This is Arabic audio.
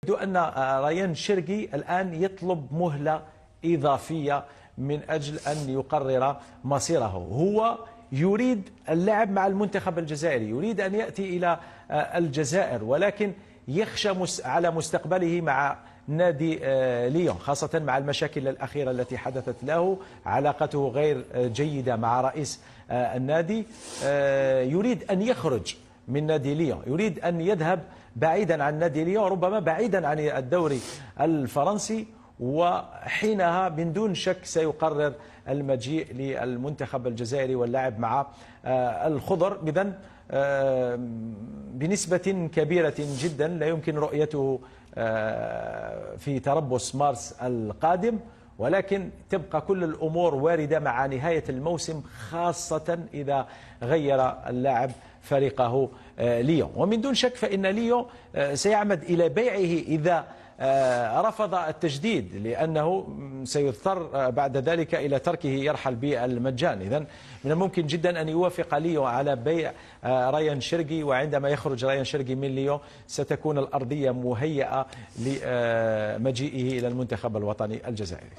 يبدو أن ريان شرقي الآن يطلب مهلة إضافية من أجل أن يقرر مصيره. هو يريد اللعب مع المنتخب الجزائري، يريد أن يأتي إلى الجزائر، ولكن يخشى على مستقبله مع نادي ليون، خاصة مع المشاكل الأخيرة التي حدثت له. علاقته غير جيدة مع رئيس النادي. يريد أن يخرج من نادي ليون، يريد أن يذهب بعيدا عن نادي ليون، ربما بعيدا عن الدوري الفرنسي، وحينها من دون شك سيقرر المجيء للمنتخب الجزائري واللعب مع الخضر. إذن بنسبة كبيرة جدا لا يمكن رؤيته في تربص مارس القادم، ولكن تبقى كل الأمور واردة مع نهاية الموسم، خاصة إذا غير اللاعب فريقه ليون. ومن دون شك فإن ليون سيعمد إلى بيعه إذا رفض التجديد، لأنه سيضطر بعد ذلك إلى تركه يرحل بالمجان. إذن من الممكن جدا أن يوافق ليون على بيع ريان شرقي، وعندما يخرج ريان شرقي من ليون ستكون الأرضية مهيئة لمجيئه إلى المنتخب الوطني الجزائري.